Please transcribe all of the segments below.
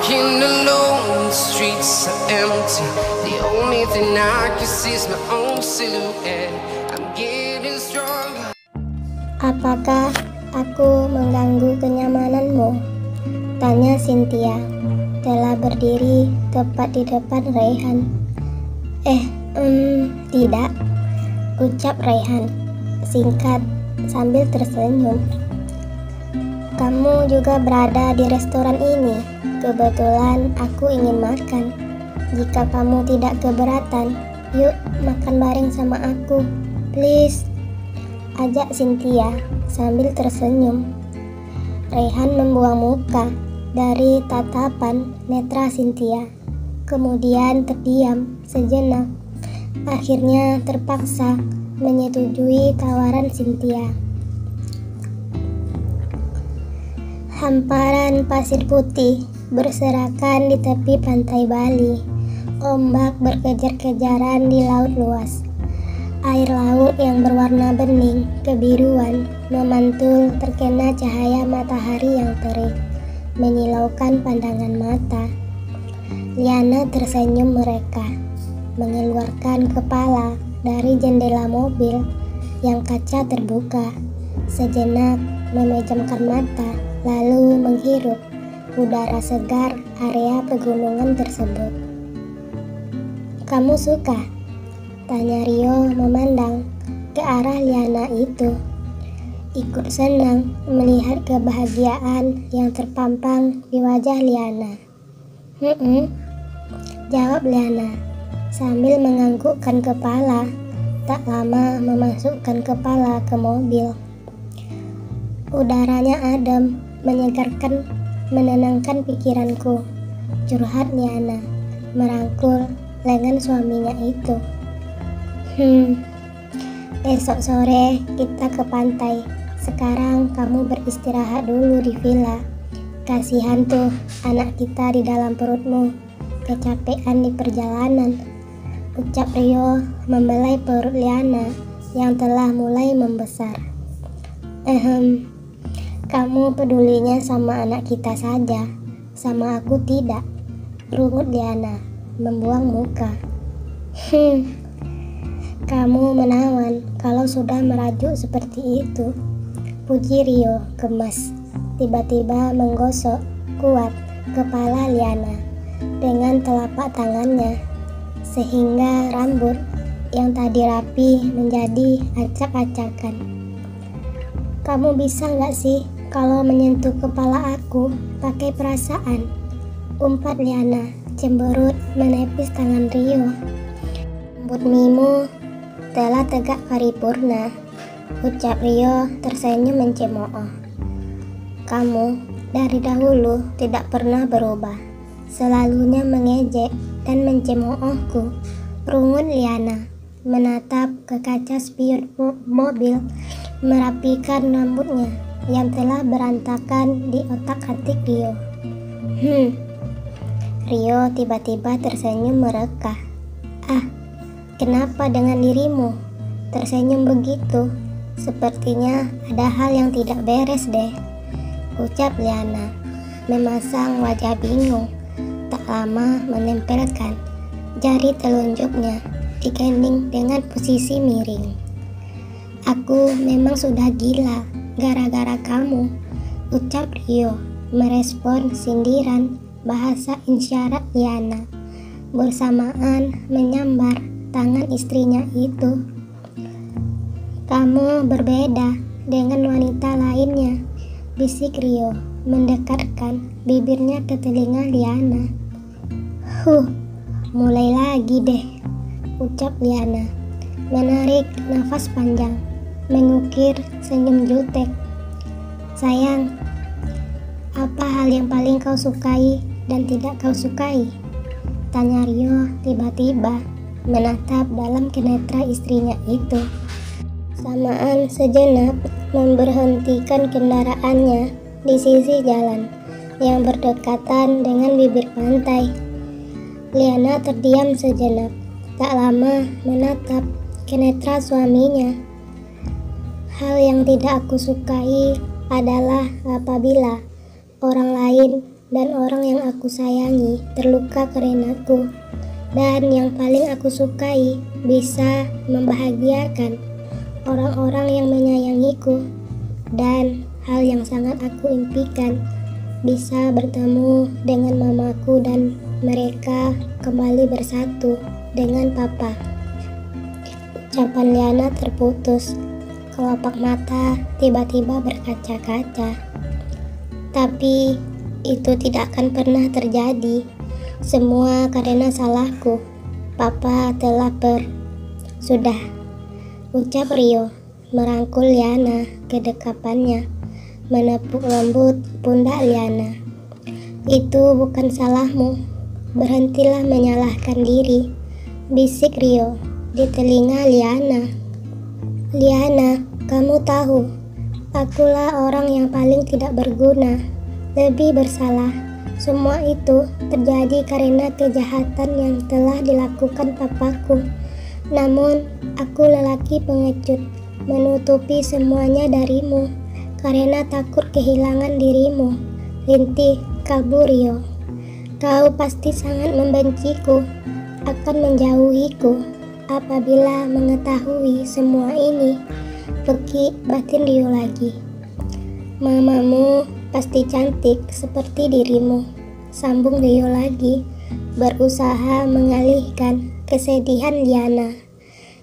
Walking alone, the streets are empty. The only thing I can see is my own silhouette. I'm getting stronger. Apakah aku mengganggu kenyamananmu? Tanya Cynthia, telah berdiri tepat di depan Rayhan. Tidak, ucap Rayhan singkat sambil tersenyum. Kamu juga berada di restoran ini. Kebetulan aku ingin makan. Jika kamu tidak keberatan, yuk makan bareng sama aku, please, ajak Cynthia sambil tersenyum. Rayhan membuang muka dari tatapan netra Cynthia, kemudian terdiam sejenak. Akhirnya terpaksa menyetujui tawaran Cynthia. Hamparan pasir putih berserakan di tepi pantai Bali. Ombak berkejar-kejaran di laut luas. Air laut yang berwarna bening kebiruan memantul terkena cahaya matahari yang terik, menyilaukan pandangan mata. Liana tersenyum mereka, mengeluarkan kepala dari jendela mobil yang kaca terbuka. Sejenak memejamkan mata, lalu menghirup udara segar area pegunungan tersebut. Kamu suka? Tanya Rio memandang ke arah Liana itu. Ikut senang melihat kebahagiaan yang terpampang di wajah Liana. Jawab Liana sambil menganggukkan kepala, tak lama memasukkan kepala ke mobil. Udaranya adem, menyegarkan, menenangkan pikiranku, curhat Liana, merangkul lengan suaminya itu. Esok sore kita ke pantai. Sekarang kamu beristirahat dulu di villa. Kasihan tuh anak kita di dalam perutmu, kecapean di perjalanan, ucap Rio membelai perut Liana yang telah mulai membesar. Kamu pedulinya sama anak kita saja, sama aku tidak, rungut Liana membuang muka. Kamu menawan kalau sudah merajuk seperti itu, puji Rio gemas, tiba-tiba menggosok kuat kepala Liana dengan telapak tangannya, sehingga rambut yang tadi rapi menjadi acak-acakan. Kamu bisa gak sih kalau menyentuh kepala aku pakai perasaan? Umpat Liana cemberut menepis tangan Rio. Rambut Mimo telah tegak paripurna, ucap Rio tersenyum mencemooh. Kamu dari dahulu tidak pernah berubah, selalunya mengejek dan mencemoohku, rungut Liana menatap ke kaca spion mobil, merapikan rambutnya yang telah berantakan di otak-atik Rio. Rio tiba-tiba tersenyum merekah. Kenapa dengan dirimu? Tersenyum begitu. Sepertinya ada hal yang tidak beres deh, ucap Liana, memasang wajah bingung. Tak lama menempelkan jari telunjuknya di kening dengan posisi miring. Aku memang sudah gila gara-gara kamu, ucap Rio merespon sindiran bahasa isyarat Liana, bersamaan menyambar tangan istrinya itu. Kamu berbeda dengan wanita lainnya, bisik Rio mendekatkan bibirnya ke telinga Liana. Mulai lagi deh, ucap Liana, menarik nafas panjang, mengukir senyum jutek. Sayang, apa hal yang paling kau sukai dan tidak kau sukai? Tanya Rio tiba-tiba menatap dalam kenetra istrinya itu. Samaan sejenak memberhentikan kendaraannya di sisi jalan yang berdekatan dengan bibir pantai. Liana terdiam sejenak, tak lama menatap kenetra suaminya. Hal yang tidak aku sukai adalah apabila orang lain dan orang yang aku sayangi terluka karenaku. Dan yang paling aku sukai bisa membahagiakan orang-orang yang menyayangiku. Dan hal yang sangat aku impikan bisa bertemu dengan mamaku dan mereka kembali bersatu dengan papa. Ucapan Liana terputus. Kelopak mata tiba-tiba berkaca-kaca. Tapi itu tidak akan pernah terjadi. Semua karena salahku. Papa telah Sudah, ucap Rio, merangkul Liana ke dekapannya, menepuk lembut pundak Liana. Itu bukan salahmu. Berhentilah menyalahkan diri, bisik Rio di telinga Liana. Liana, kamu tahu, akulah orang yang paling tidak berguna, lebih bersalah. Semua itu terjadi karena kejahatan yang telah dilakukan papaku. Namun, aku lelaki pengecut, menutupi semuanya darimu, karena takut kehilangan dirimu. Rintih kabur Rio. Kau pasti sangat membenciku, akan menjauhiku. Apabila mengetahui semua ini, pekik batin Rio lagi. Mamamu pasti cantik seperti dirimu, sambung Rio lagi, berusaha mengalihkan kesedihan Liana.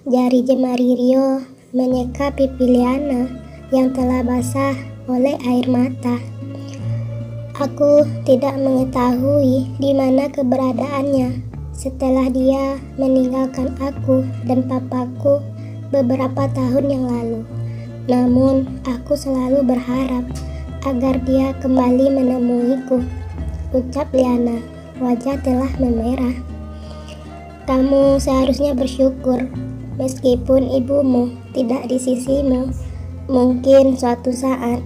Jari jemari Rio menyeka pipi Liana yang telah basah oleh air mata. Aku tidak mengetahui di mana keberadaannya setelah dia meninggalkan aku dan papaku beberapa tahun yang lalu. Namun, aku selalu berharap agar dia kembali menemuiku, ucap Liana. Wajah telah memerah. Kamu seharusnya bersyukur, meskipun ibumu tidak di sisimu. Mungkin suatu saat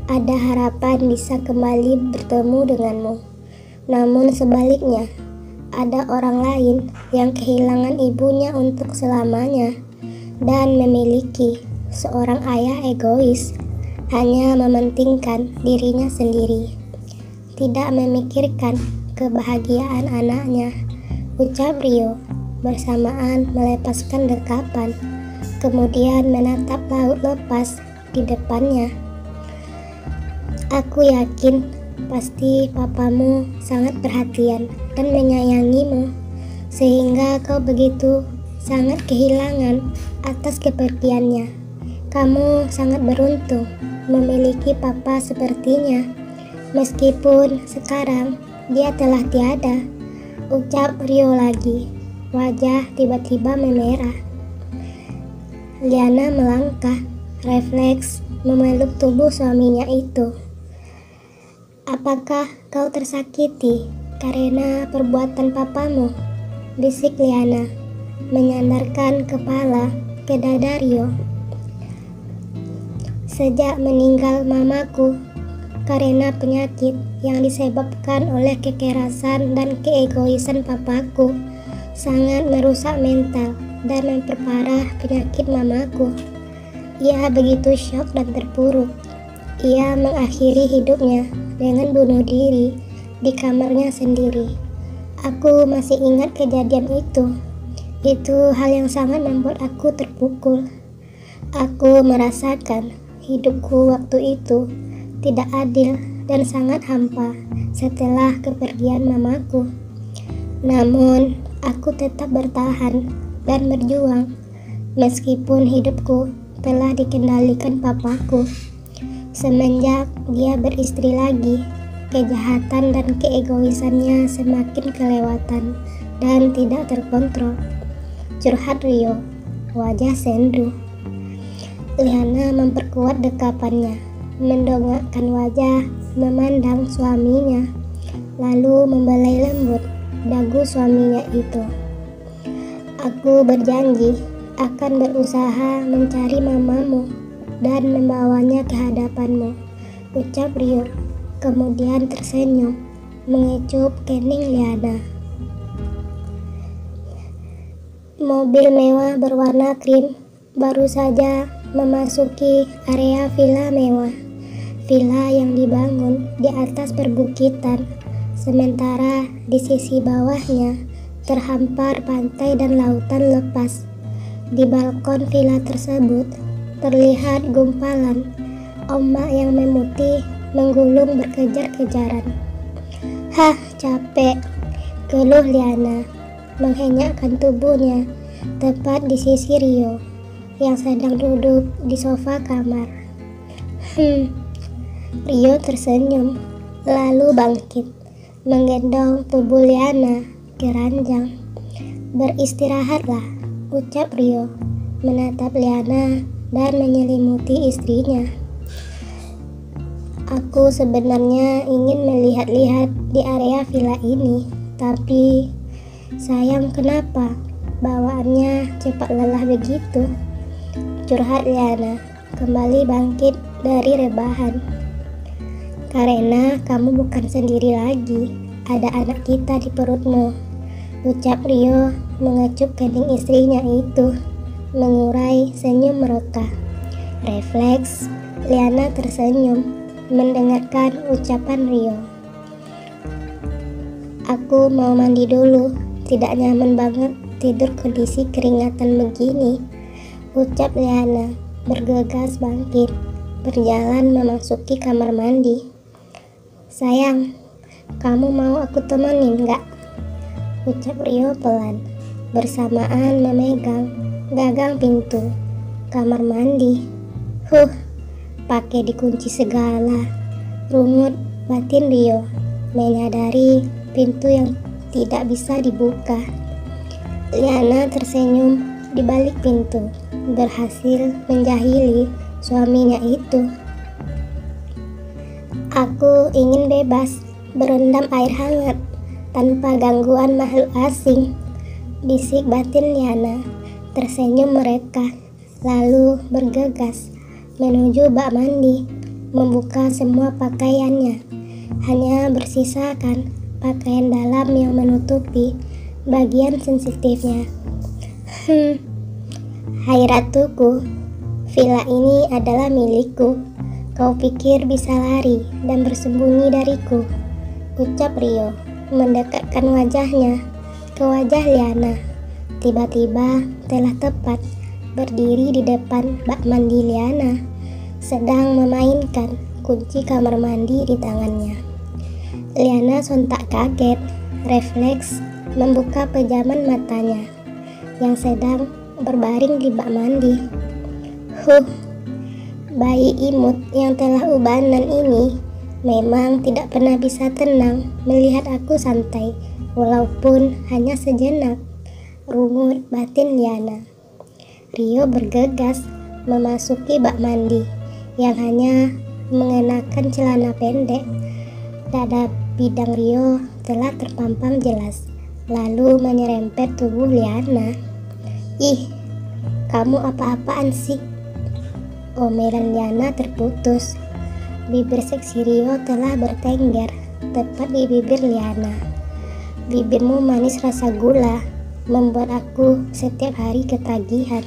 ada harapan bisa kembali bertemu denganmu. Namun sebaliknya, ada orang lain yang kehilangan ibunya untuk selamanya dan memiliki seorang ayah egois, hanya mementingkan dirinya sendiri, tidak memikirkan kebahagiaan anaknya, ucap Rio bersamaan melepaskan dekapan, kemudian menatap laut lepas di depannya. Aku yakin pasti papamu sangat perhatian dan menyayangimu, sehingga kau begitu sangat kehilangan atas kepergiannya. Kamu sangat beruntung memiliki papa sepertinya, meskipun sekarang dia telah tiada, ucap Rio lagi. Wajah tiba-tiba memerah. Liana melangkah, refleks memeluk tubuh suaminya itu. Apakah kau tersakiti karena perbuatan papamu? Bisik Liana, menyandarkan kepala ke dada Rio. Sejak meninggal mamaku karena penyakit yang disebabkan oleh kekerasan dan keegoisan papaku, sangat merusak mental dan memperparah penyakit mamaku. Ia begitu syok dan terpuruk. Ia mengakhiri hidupnya dengan bunuh diri di kamarnya sendiri. Aku masih ingat kejadian itu. Itu hal yang sangat membuat aku terpukul. Aku merasakan hidupku waktu itu tidak adil dan sangat hampa setelah kepergian mamaku. Namun, aku tetap bertahan dan berjuang meskipun hidupku telah dikendalikan papaku. Semenjak dia beristri lagi, kejahatan dan keegoisannya semakin kelewatan dan tidak terkontrol, curhat Rio, wajah sendu. Liana memperkuat dekapannya, mendongakkan wajah, memandang suaminya, lalu membelai lembut dagu suaminya itu. Aku berjanji akan berusaha mencari mamamu dan membawanya ke hadapanmu, ucap Rio, kemudian tersenyum, mengecup kening Liana. Mobil mewah berwarna krim baru saja memasuki area villa mewah. Villa yang dibangun di atas perbukitan Sementara di sisi bawahnya terhampar pantai dan lautan lepas. Di balkon villa tersebut terlihat gumpalan ombak yang memutih menggulung berkejar-kejaran. "Hah, capek," keluh Liana, menghenyakkan tubuhnya tepat di sisi Rio yang sedang duduk di sofa kamar. Rio tersenyum, lalu bangkit, menggendong tubuh Liana ke ranjang. "Beristirahatlah," ucap Rio, menatap Liana dan menyelimuti istrinya. "Aku sebenarnya ingin melihat-lihat di area villa ini, tapi sayang kenapa bawaannya cepat lelah begitu," curhat Liana, kembali bangkit dari rebahan. "Karena kamu bukan sendiri lagi, ada anak kita di perutmu," ucap Rio mengecup kening istrinya itu, mengurai senyum mereka. Refleks, Liana tersenyum mendengarkan ucapan Rio. "Aku mau mandi dulu, tidak nyaman banget tidur kondisi keringatan begini," ucap Liana, bergegas bangkit, berjalan memasuki kamar mandi. "Sayang, kamu mau aku temenin nggak?" ucap Rio pelan, bersamaan memegang gagang pintu kamar mandi. Pakai dikunci segala," rungut batin Rio, menyadari pintu yang tidak bisa dibuka. Liana tersenyum di balik pintu, berhasil menjahili suaminya itu. "Aku ingin bebas berendam air hangat tanpa gangguan makhluk asing," bisik batin Liana, tersenyum mereka, lalu bergegas menuju bak mandi, membuka semua pakaiannya, hanya bersisakan pakaian dalam yang menutupi bagian sensitifnya. "Hai ratuku, villa ini adalah milikku. Kau pikir bisa lari dan bersembunyi dariku?" ucap Rio, mendekatkan wajahnya ke wajah Liana. Tiba-tiba telah tepat berdiri di depan bak mandi Liana, sedang memainkan kunci kamar mandi di tangannya. Liana sontak kaget, refleks membuka pejaman matanya yang sedang berbaring di bak mandi. Bayi imut yang telah ubanan ini memang tidak pernah bisa tenang melihat aku santai, walaupun hanya sejenak, rungut batin Liana. Rio bergegas memasuki bak mandi yang hanya mengenakan celana pendek. Dada bidang Rio telah terpampang jelas, lalu menyerempet tubuh Liana. "Ih, kamu apa-apaan sih?" Omelan Liana terputus. Bibir seksi Rio telah bertengger tepat di bibir Liana. "Bibirmu manis rasa gula, membuat aku setiap hari ketagihan,"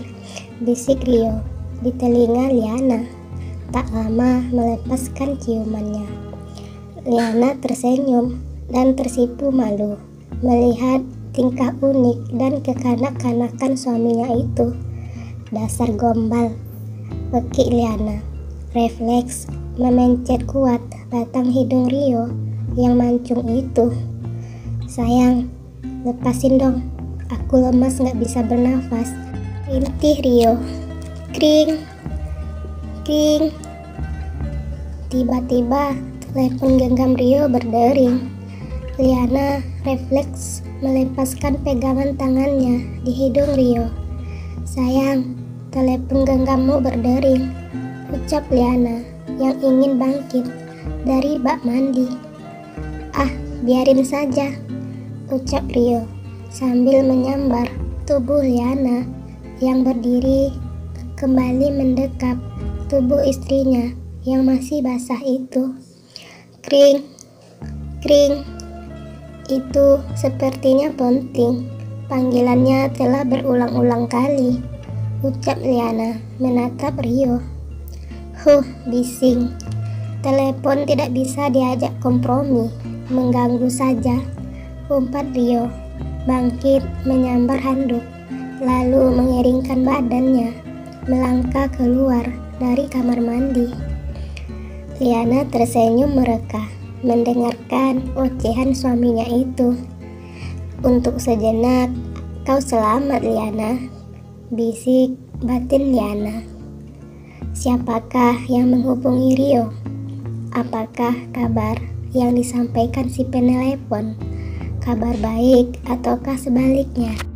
bisik Rio di telinga Liana, tak lama melepaskan ciumannya. Liana tersenyum dan tersipu malu melihat tingkah unik dan kekanak-kanakan suaminya itu. "Dasar gombal," pekik Liana, refleks memencet kuat batang hidung Rio yang mancung itu. "Sayang, lepasin dong, aku lemas gak bisa bernafas," rintih Rio. Kring, kring. Tiba-tiba telepon genggam Rio berdering. Liana refleks melepaskan pegangan tangannya di hidung Rio. "Sayang, telepon genggammu berdering," ucap Liana yang ingin bangkit dari bak mandi. "Ah, biarin saja," ucap Rio sambil menyambar tubuh Liana yang berdiri kembali mendekap tubuh istrinya yang masih basah itu. Kring, kring. Itu sepertinya penting. Panggilannya telah berulang-ulang kali, ucap Liana menatap Rio. Bising. Telepon tidak bisa diajak kompromi. mengganggu saja, umpat Rio, bangkit menyambar handuk, lalu mengiringkan badannya, melangkah keluar dari kamar mandi. Liana tersenyum mereka, mendengarkan ocehan suaminya itu. Untuk sejenak, kau selamat Liana, bisik batin Liana. Siapakah yang menghubungi Rio? Apakah kabar yang disampaikan si penelepon? Kabar baik ataukah sebaliknya?